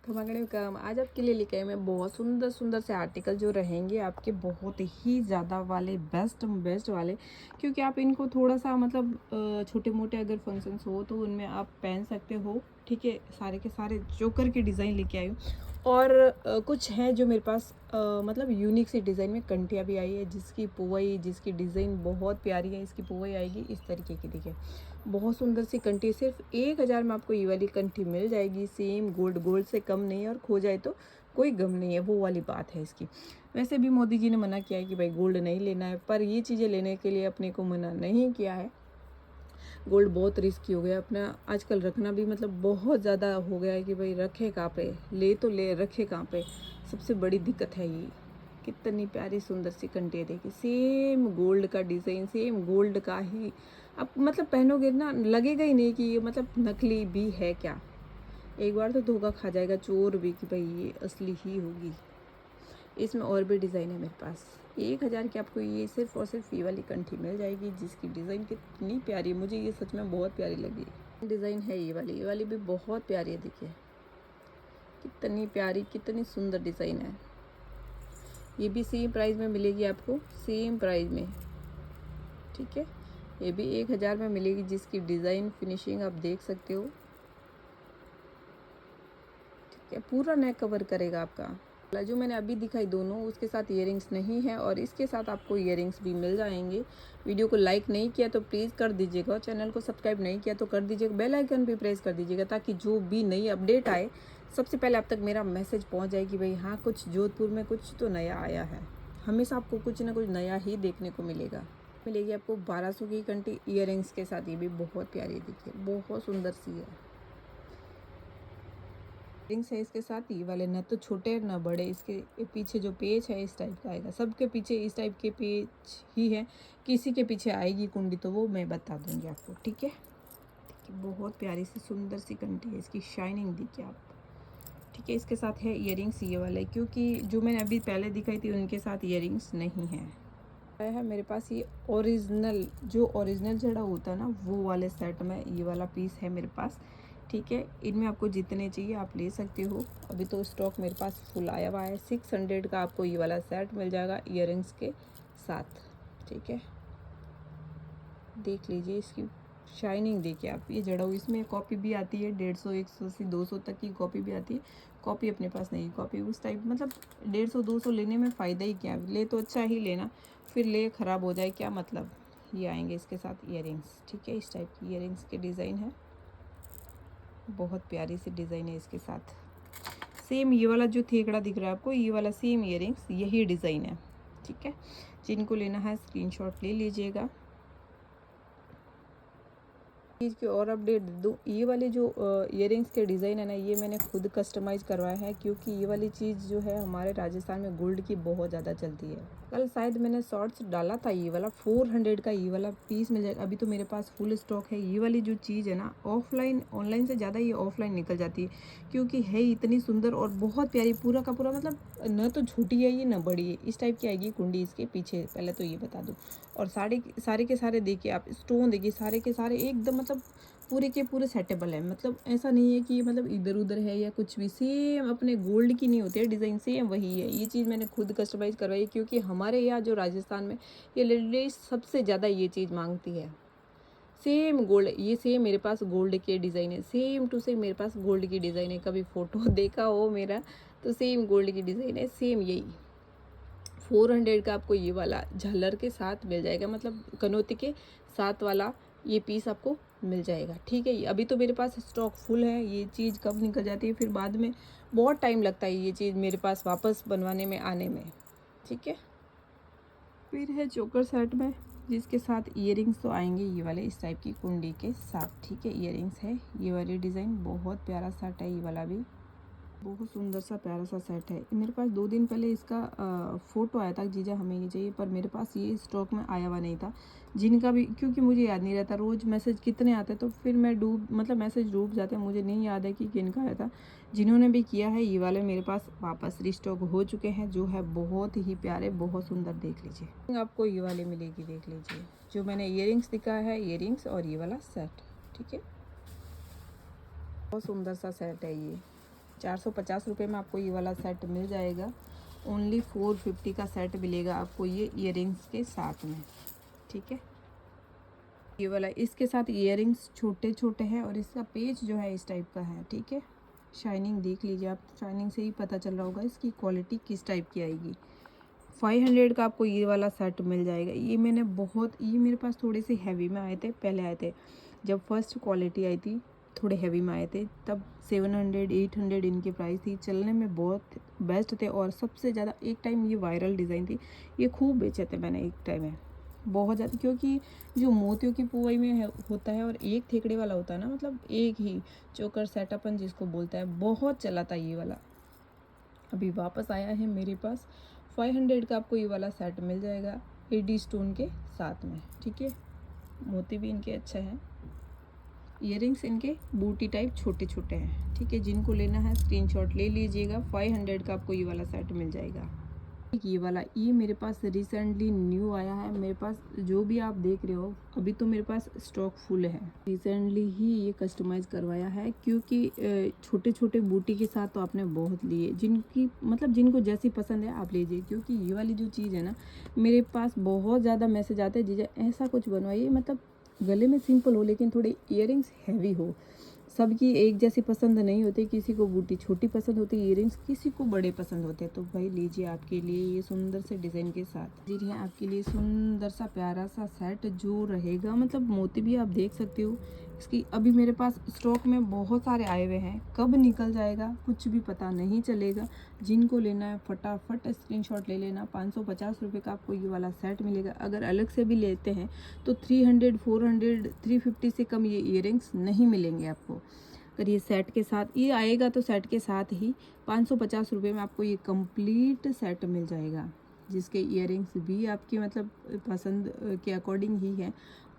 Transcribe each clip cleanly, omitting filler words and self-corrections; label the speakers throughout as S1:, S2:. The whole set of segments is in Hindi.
S1: मांगने काम आज आपके लिए लेके आए मैं बहुत सुंदर सुंदर से आर्टिकल जो रहेंगे आपके बहुत ही ज़्यादा वाले बेस्ट बेस्ट वाले, क्योंकि आप इनको थोड़ा सा मतलब छोटे मोटे अगर फंक्शंस हो तो उनमें आप पहन सकते हो। ठीक है, सारे के सारे जोकर के डिज़ाइन लेके आई हूँ। और कुछ हैं जो मेरे पास मतलब यूनिक सी डिज़ाइन में कंटिया भी आई है, जिसकी पुवई जिसकी डिज़ाइन बहुत प्यारी है। इसकी पुवई आएगी इस तरीके की, देखिए बहुत सुंदर सी कंठी। सिर्फ 1000 में आपको ये वाली कंठी मिल जाएगी। सेम गोल्ड से कम नहीं है, और खो जाए तो कोई गम नहीं है, वो वाली बात है इसकी। वैसे भी मोदी जी ने मना किया है कि भाई गोल्ड नहीं लेना है, पर ये चीज़ें लेने के लिए अपने को मना नहीं किया है। गोल्ड बहुत रिस्की हो गया अपना आजकल रखना भी, मतलब बहुत ज़्यादा हो गया है कि भाई रखे कहाँ पे, ले तो ले रखे कहाँ पे, सबसे बड़ी दिक्कत है ये। कितनी प्यारी सुंदर सी कंठी देखी, सेम गोल्ड का डिज़ाइन, सेम गोल्ड का ही। अब मतलब पहनोगे ना लगेगा ही नहीं कि ये मतलब नकली भी है क्या। एक बार तो धोखा खा जाएगा चोर भी कि भाई ये असली ही होगी। इसमें और भी डिज़ाइन है मेरे पास। 1000 की आपको ये सिर्फ और सिर्फ ये वाली कंठी मिल जाएगी, जिसकी डिज़ाइन कितनी प्यारी है। मुझे ये सच में बहुत प्यारी लगी। डिज़ाइन है ये वाली भी बहुत प्यारी है। देखिए कितनी प्यारी कितनी सुंदर डिज़ाइन है। ये भी सेम प्राइस में मिलेगी आपको, सेम प्राइस में। ठीक है, ये भी 1000 में मिलेगी, जिसकी डिज़ाइन फिनिशिंग आप देख सकते हो। ठीक है, पूरा नेक कवर करेगा आपका। जो मैंने अभी दिखाई दोनों, उसके साथ ईयरिंग्स नहीं है, और इसके साथ आपको ईयरिंग्स भी मिल जाएंगे। वीडियो को लाइक नहीं किया तो प्लीज़ कर दीजिएगा, चैनल को सब्सक्राइब नहीं किया तो कर दीजिएगा, बेल आइकन भी प्रेस कर दीजिएगा, ताकि जो भी नई अपडेट आए सबसे पहले आप तक मेरा मैसेज पहुंच जाए कि भाई हाँ कुछ जोधपुर में कुछ तो नया आया है। हमेशा आपको कुछ ना कुछ नया ही देखने को मिलेगी आपको 1200 की कंठी ईयरिंग्स के साथ। ये भी बहुत प्यारी दिखी, बहुत सुंदर सी है। रिंग्स है इसके साथ, ये वाले ना तो छोटे ना बड़े। इसके पीछे जो पेच है इस टाइप का आएगा, सबके पीछे इस टाइप के पेच ही है। किसी के पीछे आएगी कुंडी तो वो मैं बता दूंगी आपको। ठीक है, बहुत प्यारी सी सुंदर सी कंठी है, इसकी शाइनिंग देखिए आप। ठीक है, इसके साथ है ईयरिंग्स ये वाले, क्योंकि जो मैंने अभी पहले दिखाई थी उनके साथ ईयरिंग्स नहीं है मेरे पास। ये ओरिजिनल जो ओरिजिनल जड़ा होता है ना, वो वाले सेट में ये वाला पीस है मेरे पास। ठीक है, इनमें आपको जितने चाहिए आप ले सकते हो। अभी तो स्टॉक मेरे पास फुल आया हुआ है। 600 का आपको ये वाला सेट मिल जाएगा ईयरिंग्स के साथ। ठीक है, देख लीजिए इसकी शाइनिंग देखिए आप। ये जड़ा हुई, इसमें कॉपी भी आती है 150 180 200 तक की कॉपी भी आती है। कॉपी अपने पास नहीं, कॉपी उस टाइप मतलब 150 200 लेने में फ़ायदा ही क्या, ले तो अच्छा ही लेना, फिर ले ख़राब हो जाए क्या मतलब। ये आएंगे इसके साथ ईयरिंग्स। ठीक है, इस टाइप की ईयरिंग्स के डिज़ाइन है, बहुत प्यारी सी डिज़ाइन है इसके साथ। सेम ये वाला जो थेकड़ा दिख रहा है आपको, ये वाला सेम ईयरिंग्स यही डिज़ाइन है। ठीक है, जिनको लेना है स्क्रीनशॉट ले लीजिएगा। चीज़ की और अपडेट दे दूँ, ये वाले जो ईयरिंग्स के डिज़ाइन है ना, ये मैंने खुद कस्टमाइज़ करवाया है, क्योंकि ये वाली चीज़ जो है हमारे राजस्थान में गोल्ड की बहुत ज़्यादा चलती है। कल शायद मैंने शॉर्ट्स डाला था, ये वाला 400 का ये वाला पीस मिल जाएगा। अभी तो मेरे पास फुल स्टॉक है। ये वाली जो चीज़ है ना, ऑफलाइन ऑनलाइन से ज़्यादा ये ऑफलाइन निकल जाती है, क्योंकि है इतनी सुंदर और बहुत प्यारी। पूरा का पूरा मतलब न तो छोटी है ये न बड़ी है, इस टाइप की आएगी कुंडी इसके पीछे, पहले तो ये बता दूँ। और सारे के सारे देखिए आप, स्टोन देखिए सारे के सारे एकदम मतलब पूरे के पूरे सेटेबल है। मतलब ऐसा नहीं है कि ये मतलब इधर उधर है या कुछ भी, सेम अपने गोल्ड की नहीं होती है डिज़ाइन, सेम वही है। ये चीज़ मैंने खुद कस्टमाइज़ करवाई, क्योंकि हमारे यहाँ जो राजस्थान में ये लेडीज सबसे ज़्यादा ये चीज़ मांगती है। सेम गोल्ड, ये सेम मेरे पास गोल्ड के डिज़ाइन है, सेम टू सेम मेरे पास गोल्ड की डिज़ाइन है। कभी फ़ोटो देखा हो मेरा तो सेम गोल्ड की डिज़ाइन है, सेम यही। 400 का आपको ये वाला झालर के साथ मिल जाएगा, मतलब कनौती के साथ वाला ये पीस आपको मिल जाएगा। ठीक है, अभी तो मेरे पास स्टॉक फुल है। ये चीज़ कब निकल जाती है फिर बाद में बहुत टाइम लगता है ये चीज़ मेरे पास वापस बनवाने में आने में। ठीक है, फिर है चोकर सेट में, जिसके साथ ईयरिंग्स तो आएंगे ये वाले इस टाइप की कुंडी के साथ। ठीक है, ईयरिंग्स है ये वाली डिज़ाइन, बहुत प्यारा सेट है ये वाला भी, बहुत सुंदर सा प्यारा सा सेट है। मेरे पास 2 दिन पहले इसका फ़ोटो आया था, जीजा हमें ये चाहिए, पर मेरे पास ये स्टॉक में आया हुआ नहीं था। जिनका भी, क्योंकि मुझे याद नहीं रहता रोज़ मैसेज कितने आते, तो फिर मैं मतलब मैसेज डूब जाते हैं, मुझे नहीं याद है कि किनका आया था। जिन्होंने भी किया है, ये वाले मेरे पास वापस रिस्टॉक हो चुके हैं, जो है बहुत ही प्यारे बहुत सुंदर। देख लीजिए आपको ये वाली मिलेगी, देख लीजिए जो मैंने ईयरिंग्स दिखाया है, ईयरिंग्स और ये वाला सेट। ठीक है, बहुत सुंदर सा सेट है ये। 450 रुपये में आपको ये वाला सेट मिल जाएगा। ओनली 450 का सेट मिलेगा आपको ये ईयरिंग्स के साथ में, ठीक है। ये वाला इसके साथ ईयरिंग्स छोटे छोटे हैं और इसका पेज जो है इस टाइप का है, ठीक है। शाइनिंग देख लीजिए आप, शाइनिंग से ही पता चल रहा होगा इसकी क्वालिटी किस टाइप की आएगी। 500 का आपको ये वाला सेट मिल जाएगा। ये मेरे पास थोड़े से हैवी में आए थे, पहले आए थे जब फर्स्ट क्वालिटी आई थी, थोड़े हैवी में आए थे, तब 700 800 इनकी प्राइस थी। चलने में बहुत बेस्ट थे और सबसे ज़्यादा एक टाइम ये वायरल डिज़ाइन थी, ये खूब बेचे थे मैंने एक टाइम में बहुत ज़्यादा, क्योंकि जो मोतियों की पुआई में होता है और एक थेकड़े वाला होता है ना, मतलब एक ही चोकर सेट अपन जिसको बोलता है, बहुत चला था ये वाला। अभी वापस आया है मेरे पास। 500 का आपको ये वाला सेट मिल जाएगा एडी स्टोन के साथ में, ठीक है। मोती भी इनके अच्छे हैं। ईयरिंग्स इनके बूटी टाइप छोटे छोटे हैं, ठीक है। जिनको लेना है स्क्रीनशॉट ले लीजिएगा। 500 का आपको ये वाला सेट मिल जाएगा। ये वाला ये मेरे पास रिसेंटली न्यू आया है। मेरे पास जो भी आप देख रहे हो अभी तो मेरे पास स्टॉक फुल है। रिसेंटली ही ये कस्टमाइज़ करवाया है, क्योंकि छोटे छोटे बूटी के साथ तो आपने बहुत लिए, जिनको जैसी पसंद है आप लीजिए। क्योंकि ये वाली जो चीज़ है ना, मेरे पास बहुत ज़्यादा मैसेज आते हैं, जीजा ऐसा कुछ बनवाइए, मतलब गले में सिंपल हो लेकिन थोड़ी ईयरिंग्स हैवी हो। सबकी एक जैसी पसंद नहीं होती, किसी को बूटी छोटी पसंद होती है, ईयरिंग्स किसी को बड़े पसंद होते हैं। तो भाई लीजिए आपके लिए ये सुंदर से डिज़ाइन के साथ जी है आपके लिए सुंदर सा प्यारा सा सेट जो रहेगा। मतलब मोती भी आप देख सकते हो इसकी। अभी मेरे पास स्टॉक में बहुत सारे आए हुए हैं, कब निकल जाएगा कुछ भी पता नहीं चलेगा। जिनको लेना है फटाफट स्क्रीनशॉट ले लेना। 550 रुपये का आपको ये वाला सेट मिलेगा। अगर अलग से भी लेते हैं तो 300 400 350 से कम ये ईयरिंग्स नहीं मिलेंगे आपको। अगर ये सेट के साथ ये आएगा तो सेट के साथ ही 550 रुपये में आपको ये कंप्लीट सेट मिल जाएगा, जिसके ईयरिंग्स भी आपकी मतलब पसंद के अकॉर्डिंग ही है।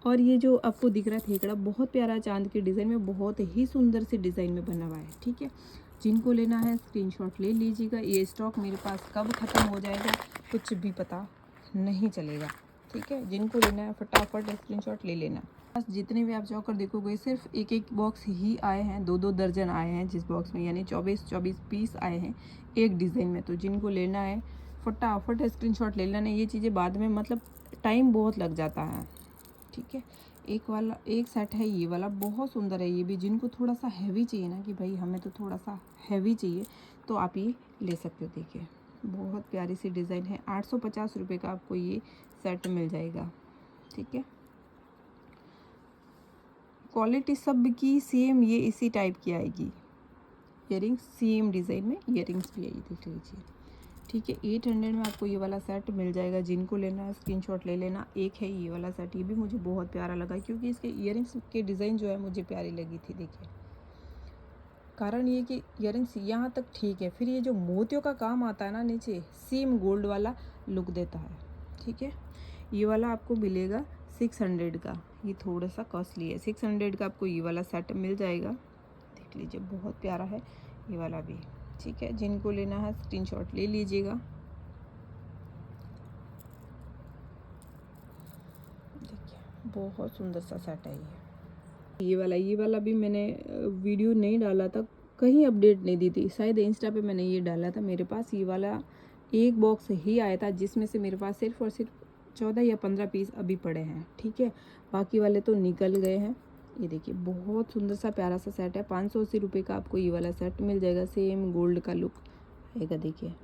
S1: और ये जो आपको दिख रहा है थेकड़ा बहुत प्यारा चांद के डिज़ाइन में, बहुत ही सुंदर से डिज़ाइन में बना हुआ है, ठीक है। जिनको लेना है स्क्रीनशॉट ले लीजिएगा। ये स्टॉक मेरे पास कब ख़त्म हो जाएगा कुछ भी पता नहीं चलेगा, ठीक है। जिनको लेना है फटाफट स्क्रीनशॉट ले लेना। बस जितने भी आप जाकर देखोगे सिर्फ एक एक बॉक्स ही आए हैं, 2 दर्जन आए हैं जिस बॉक्स में, यानी 24 पीस आए हैं एक डिज़ाइन में। तो जिनको लेना है फटाफट स्क्रीनशॉट ले लेना। ये चीज़ें बाद में मतलब टाइम बहुत लग जाता है, ठीक है। एक सेट है ये वाला, बहुत सुंदर है ये भी। जिनको थोड़ा सा हैवी चाहिए ना कि भाई हमें तो थोड़ा सा हैवी चाहिए, तो आप ये ले सकते हो। देखिए बहुत प्यारी सी डिज़ाइन है। 850 रुपये का आपको ये सेट मिल जाएगा, ठीक है। क्वालिटी सब की सेम ये इसी टाइप की आएगी। ईयरिंग्स सेम डिज़ाइन में ईयरिंग्स भी आई, देख लीजिए, ठीक है। 800 में आपको ये वाला सेट मिल जाएगा। जिनको लेना है स्क्रीनशॉट ले लेना। एक है ये वाला सेट, ये भी मुझे बहुत प्यारा लगा क्योंकि इसके ईयरिंग्स के डिज़ाइन जो है मुझे प्यारी लगी थी। देखिए कारण ये कि ईयरिंग्स यहाँ तक ठीक है, फिर ये जो मोतियों का काम आता है ना नीचे, सेम गोल्ड वाला लुक देता है, ठीक है। ये वाला आपको मिलेगा 600 का। ये थोड़ा सा कॉस्टली है। 600 का आपको ये वाला सेट मिल जाएगा। देख लीजिए बहुत प्यारा है ये वाला भी, ठीक है। जिनको लेना है स्क्रीनशॉट ले लीजिएगा। देखिए बहुत सुंदर सा सेट है ये वाला भी मैंने वीडियो नहीं डाला था, कहीं अपडेट नहीं दी थी, शायद इंस्टा पे मैंने ये डाला था। मेरे पास ये वाला एक बॉक्स ही आया था, जिसमें से मेरे पास सिर्फ और सिर्फ 14 या 15 पीस अभी पड़े हैं, ठीक है। बाकी वाले तो निकल गए हैं। ये देखिए बहुत सुंदर सा प्यारा सा सेट है। 580 रुपये का आपको ये वाला सेट मिल जाएगा। सेम गोल्ड का लुक आएगा। देखिए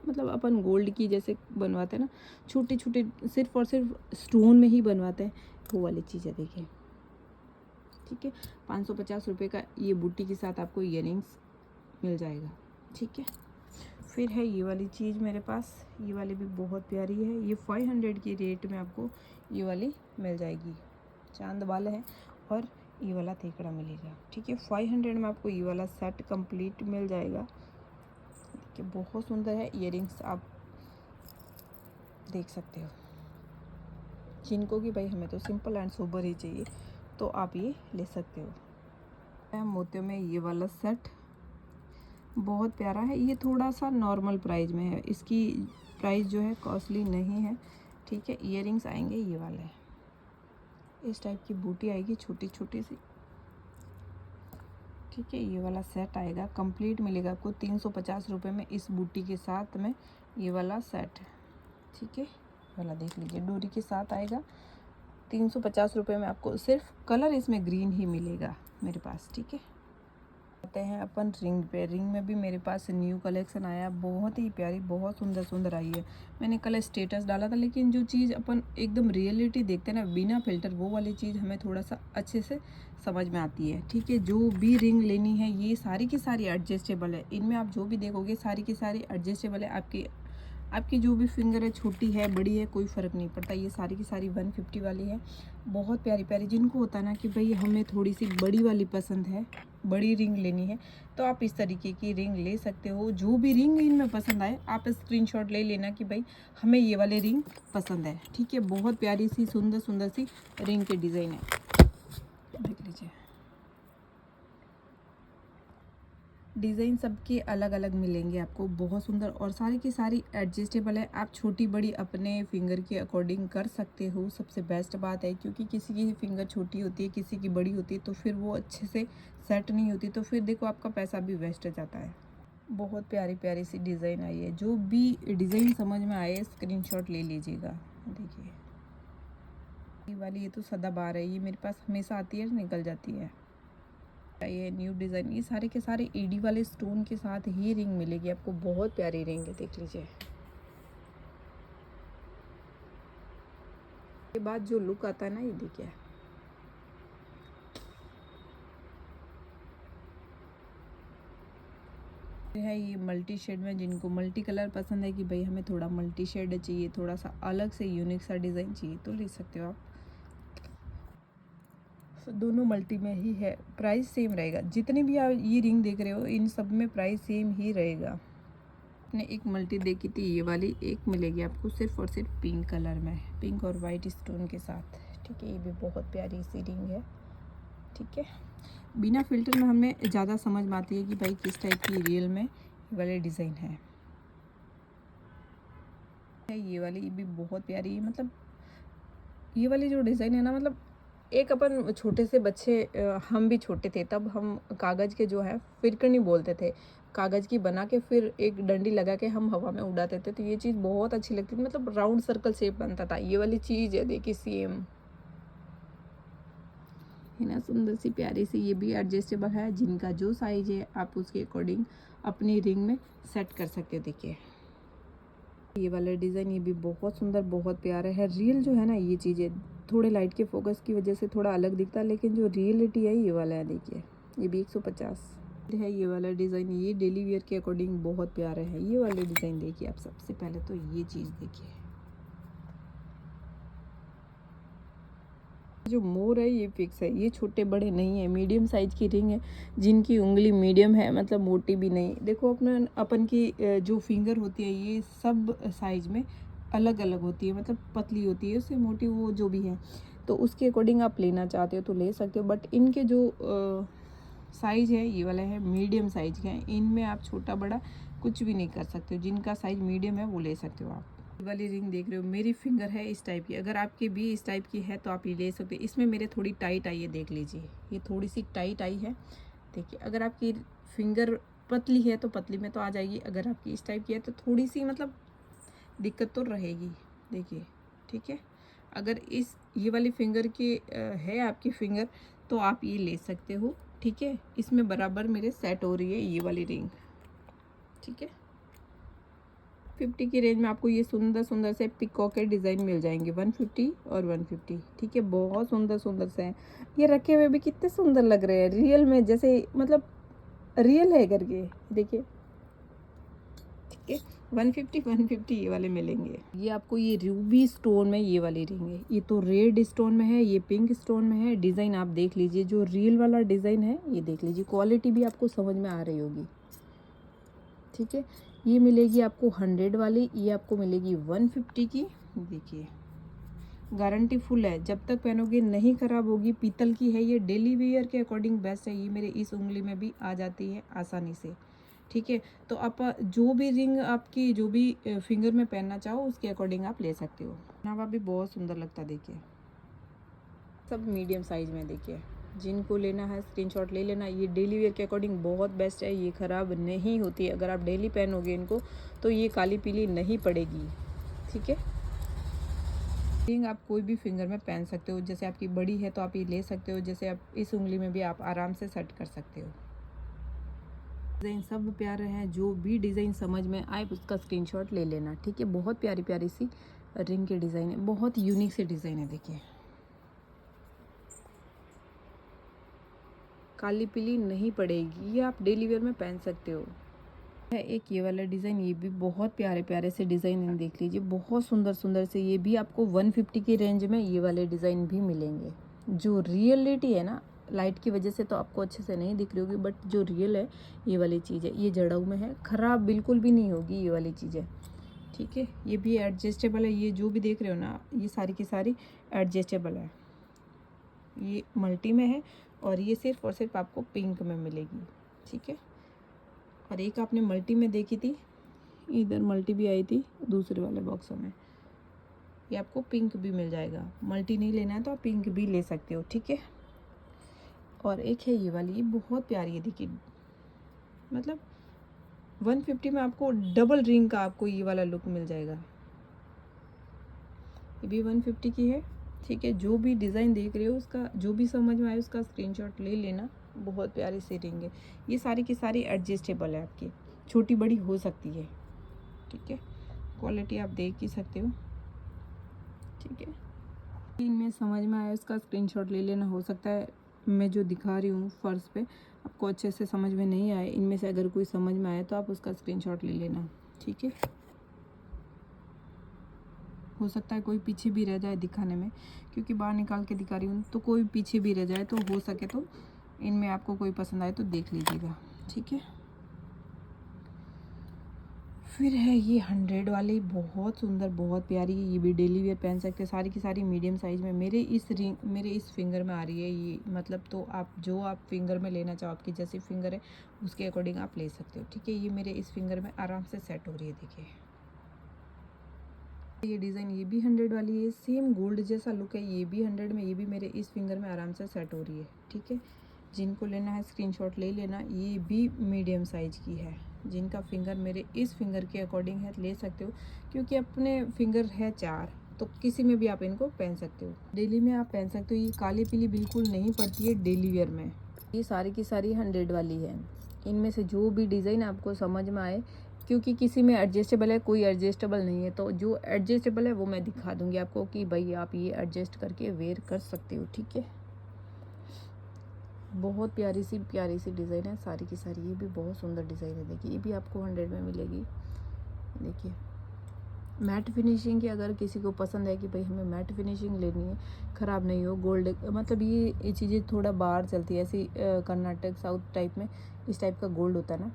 S1: मतलब अपन गोल्ड की जैसे बनवाते हैं ना, छोटे छोटे सिर्फ और सिर्फ स्टोन में ही बनवाते हैं, वो वाली चीज़ है। देखिए ठीक है। 550 रुपये का ये बूटी के साथ आपको ईयरिंग्स मिल जाएगा, ठीक है। फिर है ये वाली चीज़ मेरे पास, ये वाली भी बहुत प्यारी है। ये 500 की रेट में आपको ये वाली मिल जाएगी। चांद वाला है और ये वाला थेकड़ा मिलेगा, ठीक है। 500 में आपको ये वाला सेट कंप्लीट मिल जाएगा। देखिए बहुत सुंदर है। ईयरिंग्स आप देख सकते हो। जिनको कि भाई हमें तो सिंपल एंड सोबर ही चाहिए, तो आप ये ले सकते हो। मोतियों में ये वाला सेट बहुत प्यारा है। ये थोड़ा सा नॉर्मल प्राइस में है, इसकी प्राइस जो है कॉस्टली नहीं है, ठीक है। ईयरिंग्स आएंगे ये वाले, इस टाइप की बूटी आएगी छोटी छोटी सी, ठीक है, ये वाला सेट आएगा, कंप्लीट मिलेगा आपको 350 रुपये में इस बूटी के साथ में ये वाला सेट। ठीक है, वाला देख लीजिए, डोरी के साथ आएगा 350 रुपये में आपको। सिर्फ कलर इसमें ग्रीन ही मिलेगा मेरे पास। ठीक है, आते हैं अपन रिंग पे। रिंग में भी मेरे पास न्यू कलेक्शन आया, बहुत ही प्यारी, बहुत सुंदर सुंदर आई है। मैंने कल स्टेटस डाला था, लेकिन जो चीज़ अपन एकदम रियलिटी देखते हैं ना, बिना फिल्टर, वो वाली चीज़ हमें थोड़ा सा अच्छे से समझ में आती है। ठीक है, जो भी रिंग लेनी है ये सारी की सारी एडजस्टेबल है। इनमें आप जो भी देखोगे सारी की सारी एडजस्टेबल है। आपकी जो भी फिंगर है, छोटी है बड़ी है, कोई फ़र्क नहीं पड़ता। ये सारी की सारी 150 वाली है, बहुत प्यारी प्यारी। जिनको होता है ना कि भाई हमें थोड़ी सी बड़ी वाली पसंद है, बड़ी रिंग लेनी है, तो आप इस तरीके की रिंग ले सकते हो। जो भी रिंग इनमें पसंद आए आप स्क्रीनशॉट ले लेना कि भाई हमें ये वाली रिंग पसंद है। ठीक है, बहुत प्यारी सी सुंदर सुंदर सी रिंग के डिज़ाइन है, देख लीजिए। डिज़ाइन सबके अलग अलग मिलेंगे आपको, बहुत सुंदर, और सारी की सारी एडजस्टेबल है। आप छोटी बड़ी अपने फिंगर के अकॉर्डिंग कर सकते हो। सबसे बेस्ट बात है, क्योंकि किसी की फिंगर छोटी होती है, किसी की बड़ी होती है, तो फिर वो अच्छे से सेट नहीं होती, तो फिर देखो आपका पैसा भी वेस्ट जाता है। बहुत प्यारी प्यारी सी डिज़ाइन आई है। जो भी डिज़ाइन समझ में आए स्क्रीनशॉट ले लीजिएगा। देखिए ये वाली, ये तो सदाबहार है, ये मेरे पास हमेशा आती है, निकल जाती है। ये न्यू डिज़ाइन, ये सारे के सारे एडी वाले स्टोन के साथ ही रिंग मिलेगी आपको, बहुत प्यारी रिंग है, देख लीजिए। के बाद जो लुक आता है ना, ये देखिए, है ये मल्टी शेड में। जिनको मल्टी कलर पसंद है कि भाई हमें थोड़ा मल्टी शेड चाहिए, थोड़ा सा अलग से यूनिक सा डिज़ाइन चाहिए, तो ले सकते हो आप। दोनों मल्टी में ही है, प्राइस सेम रहेगा। जितने भी आप ये रिंग देख रहे हो इन सब में प्राइस सेम ही रहेगा। आपने एक मल्टी देखी थी, ये वाली एक मिलेगी आपको सिर्फ और सिर्फ पिंक कलर में, पिंक और वाइट स्टोन के साथ। ठीक है, ये भी बहुत प्यारी सी रिंग है। ठीक है, बिना फिल्टर में हमें ज़्यादा समझ में आती है कि भाई किस टाइप की रियल में ये वाले डिज़ाइन है। ये वाली, ये भी बहुत प्यारी है। मतलब ये वाली जो डिज़ाइन है ना, मतलब एक अपन छोटे से बच्चे, हम भी छोटे थे तब हम कागज़ के जो है फिरकनी बोलते थे, कागज़ की बना के फिर एक डंडी लगा के हम हवा में उड़ाते थे, तो ये चीज़ बहुत अच्छी लगती थी। मतलब राउंड सर्कल शेप बनता था। ये वाली चीज़ है, देखिए सेम है ना, सुंदर सी प्यारी सी। ये भी एडजस्टेबल है, जिनका जो साइज है आप उसके अकॉर्डिंग अपनी रिंग में सेट कर सकते हो। देखिए ये वाला डिज़ाइन, ये भी बहुत सुंदर, बहुत प्यारा है। रियल जो है ना, ये चीज़ें थोड़े लाइट के फोकस की वजह से थोड़ा अलग दिखता है, लेकिन जो रियलिटी है ये वाला है। देखिए ये भी 150 है। ये वाला डिज़ाइन, ये डेली वेयर के अकॉर्डिंग बहुत प्यारा है। ये वाले डिज़ाइन देखिए आप। सबसे पहले तो ये चीज़ देखिए, जो मोर है ये फिक्स है, ये छोटे बड़े नहीं है, मीडियम साइज की रिंग है। जिनकी उंगली मीडियम है, मतलब मोटी भी नहीं। देखो अपन की जो फिंगर होती है ये सब साइज में अलग अलग होती है, मतलब पतली होती है, उससे मोटी वो जो भी है, तो उसके अकॉर्डिंग आप लेना चाहते हो तो ले सकते हो। बट इनके जो साइज़ है ये वाला है मीडियम साइज का है, इनमें आप छोटा बड़ा कुछ भी नहीं कर सकते हो। जिनका साइज मीडियम है वो ले सकते हो आप। वाली रिंग देख रहे हो, मेरी फिंगर है इस टाइप की, अगर आपकी भी इस टाइप की है तो आप ये ले सकते हो। इसमें मेरे थोड़ी टाइट आई है, देख लीजिए, ये थोड़ी सी टाइट आई है। देखिए अगर आपकी फिंगर पतली है तो पतली में तो आ जाएगी, अगर आपकी इस टाइप की है तो थोड़ी सी मतलब दिक्कत तो रहेगी। देखिए ठीक है, अगर ये वाली फिंगर की है आपकी फिंगर, तो आप ये ले सकते हो। ठीक है, इसमें बराबर मेरे सेट हो रही है ये वाली रिंग। ठीक है, 50 की रेंज में आपको ये सुंदर सुंदर से पिकॉक के डिज़ाइन मिल जाएंगे, 150 और 150। ठीक है, बहुत सुंदर सुंदर से हैं। ये रखे हुए भी कितने सुंदर लग रहे हैं, रियल में जैसे मतलब रियल है करके। देखिए ठीक है, 150 ये वाले मिलेंगे। ये आपको ये रूबी स्टोन में ये वाली रिंग है, ये तो रेड स्टोन में है, ये पिंक स्टोन में है। डिज़ाइन आप देख लीजिए, जो रियल वाला डिज़ाइन है ये देख लीजिए, क्वालिटी भी आपको समझ में आ रही होगी। ठीक है, ये मिलेगी आपको 100 वाली, ये आपको मिलेगी 150 की। देखिए गारंटी फुल है, जब तक पहनोगे नहीं खराब होगी। पीतल की है, ये डेली वेयर के अकॉर्डिंग बेस्ट है। ये मेरे इस उंगली में भी आ जाती है आसानी से। ठीक है, तो आप जो भी रिंग आपकी जो भी फिंगर में पहनना चाहो उसके अकॉर्डिंग आप ले सकते हो। नावा भी बहुत सुंदर लगता है, देखिए सब मीडियम साइज में। देखिए जिनको लेना है स्क्रीनशॉट ले लेना। ये डेली वेयर के अकॉर्डिंग बहुत बेस्ट है, ये ख़राब नहीं होती है। अगर आप डेली पहनोगे इनको तो ये काली पीली नहीं पड़ेगी, ठीक है। रिंग आप कोई भी फिंगर में पहन सकते हो, जैसे आपकी बड़ी है तो आप ये ले सकते हो, जैसे आप इस उंगली में भी आप आराम से सेट कर सकते हो। डिज़ाइन सब प्यारे हैं, जो भी डिज़ाइन समझ में आए उसका स्क्रीनशॉट ले लेना, ठीक है। बहुत प्यारी प्यारी सी रिंग के डिज़ाइन है, बहुत यूनिक से डिज़ाइन है। देखिए काली पीली नहीं पड़ेगी, ये आप डेली वेयर में पहन सकते हो। है एक ये वाला डिज़ाइन, ये भी बहुत प्यारे प्यारे से डिज़ाइन देख लीजिए, बहुत सुंदर सुंदर से। ये भी आपको 150 की रेंज में ये वाले डिज़ाइन भी मिलेंगे। जो रियलिटी है ना, लाइट की वजह से तो आपको अच्छे से नहीं दिख रही होगी, बट जो रियल है ये वाली चीज़ है। ये जड़ाऊ में है, ख़राब बिल्कुल भी नहीं होगी ये वाली चीज़ है, ठीक है। ये भी एडजस्टेबल है, ये जो भी देख रहे हो ना ये सारी की सारी एडजस्टेबल है। ये मल्टी में है और ये सिर्फ और सिर्फ आपको पिंक में मिलेगी, ठीक है। और एक आपने मल्टी में देखी थी, इधर मल्टी भी आई थी दूसरे वाले बॉक्स में, ये आपको पिंक भी मिल जाएगा। मल्टी नहीं लेना है तो आप पिंक भी ले सकते हो, ठीक है। और एक है ये वाली, ये बहुत प्यारी है, देखिए मतलब 150 में आपको डबल रिंग का आपको ये वाला लुक मिल जाएगा। ये भी 150 की है, ठीक है। जो भी डिज़ाइन देख रहे हो उसका जो भी समझ में आए उसका स्क्रीनशॉट ले लेना। बहुत प्यारी सी रिंग है, ये सारी की सारी एडजस्टेबल है, आपकी छोटी बड़ी हो सकती है, ठीक है। क्वालिटी आप देख ही सकते हो, ठीक है। इनमें समझ में आया उसका स्क्रीनशॉट ले लेना। हो सकता है मैं जो दिखा रही हूँ फर्श पे आपको अच्छे से समझ में नहीं आए, इनमें से अगर कोई समझ में आए तो आप उसका स्क्रीनशॉट ले लेना, ठीक है। हो सकता है कोई पीछे भी रह जाए दिखाने में, क्योंकि बाहर निकाल के दिखा रही हूँ, तो कोई पीछे भी रह जाए तो हो सके तो इनमें आपको कोई पसंद आए तो देख लीजिएगा, ठीक है। फिर है ये 100 वाली, बहुत सुंदर बहुत प्यारी है। ये भी डेली वेयर पहन सकते हैं, सारी की सारी मीडियम साइज़ में। मेरे इस फिंगर में आ रही है ये, मतलब तो आप जो आप फिंगर में लेना चाहो, आपकी जैसी फिंगर है उसके अकॉर्डिंग आप ले सकते हो, ठीक है। ये मेरे इस फिंगर में आराम से सेट हो रही है, देखिए। ये डिज़ाइन ये भी 100 वाली है, सेम गोल्ड जैसा लुक है। ये भी 100 में, ये भी मेरे इस फिंगर में आराम से सेट हो रही है, ठीक है। जिनको लेना है स्क्रीनशॉट ले लेना। ये भी मीडियम साइज़ की है, जिनका फिंगर मेरे इस फिंगर के अकॉर्डिंग है ले सकते हो, क्योंकि अपने फिंगर है 4 तो किसी में भी आप इनको पहन सकते हो, डेली में आप पहन सकते हो। ये काली पीली बिल्कुल नहीं पड़ती है डेली वेयर में। ये सारी की सारी 100 वाली है। इनमें से जो भी डिज़ाइन आपको समझ में आए, क्योंकि किसी में एडजस्टेबल है कोई एडजस्टेबल नहीं है, तो जो एडजस्टेबल है वो मैं दिखा दूंगी आपको कि भाई आप ये एडजस्ट करके वेयर कर सकते हो, ठीक है। बहुत प्यारी सी डिज़ाइन है सारी की सारी। ये भी बहुत सुंदर डिज़ाइन है, देखिए। ये भी आपको 100 में मिलेगी, देखिए। मैट फिनिशिंग की अगर किसी को पसंद है कि भाई हमें मैट फिनिशिंग लेनी है, ख़राब नहीं हो, गोल्ड मतलब ये चीज़ें थोड़ा बाहर चलती है ऐसी, कर्नाटक साउथ टाइप में इस टाइप का गोल्ड होता है ना,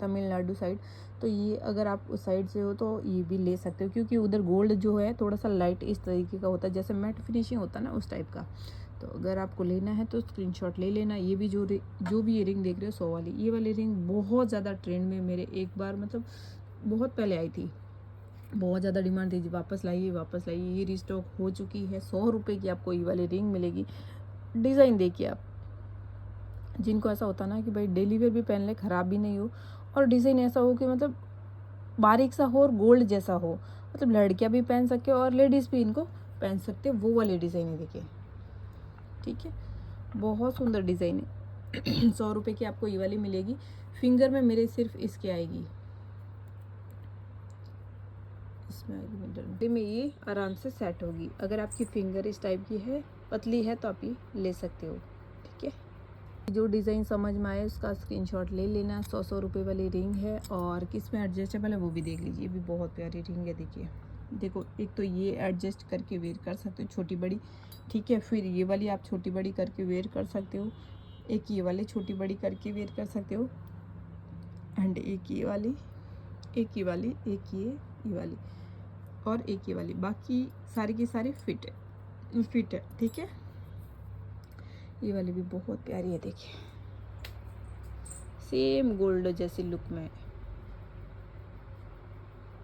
S1: तमिलनाडु साइड, तो ये अगर आप उस साइड से हो तो ये भी ले सकते हो, क्योंकि उधर गोल्ड जो है थोड़ा सा लाइट इस तरीके का होता है, जैसे मैट फिनिशिंग होता है ना उस टाइप का। तो अगर आपको लेना है तो स्क्रीनशॉट ले लेना। ये भी जो भी ये रिंग देख रहे हो 100 वाली, ये वाली रिंग बहुत ज़्यादा ट्रेंड में मेरे एक बार मतलब बहुत पहले आई थी, बहुत ज़्यादा डिमांड थी, वापस लाइए। ये रिस्टॉक हो चुकी है। 100 रुपये की आपको ये वाली रिंग मिलेगी। डिज़ाइन देखिए आप, जिनको ऐसा होता ना कि भाई डेली वेयर भी पहन ले, ख़राब भी नहीं हो, और डिज़ाइन ऐसा हो कि मतलब बारीक सा हो और गोल्ड जैसा हो, मतलब लड़कियां भी पहन सके और लेडीज़ भी इनको पहन सकते, वो वाली डिज़ाइन है, देखिए, ठीक है। बहुत सुंदर डिज़ाइन है। 100 रुपये की आपको ये वाली मिलेगी। फिंगर में मेरे सिर्फ इसकी आएगी, इसमें आएगी मिडल में, ये आराम से सेट होगी। अगर आपकी फिंगर इस टाइप की है, पतली है, तो आप ये ले सकते हो, ठीक है। जो डिज़ाइन समझ में आए उसका स्क्रीनशॉट ले लेना। 100 रुपये वाली रिंग है, और किस में एडजस्टेबल है वो भी देख लीजिए। ये भी बहुत प्यारी रिंग है, देखिए। देखो, एक तो ये एडजस्ट करके वेयर कर सकते हो, छोटी बड़ी, ठीक है। फिर ये वाली आप छोटी बड़ी करके वेयर कर सकते हो, एक ये वाली छोटी बड़ी करके वेयर कर सकते हो, एंड एक ये वाली, एक ये वाली, एक ये वाली, और एक ये वाली। बाकी सारी की सारी फिट है, ठीक है। ये वाली भी बहुत प्यारी है, देखिए, सेम गोल्ड जैसी लुक में।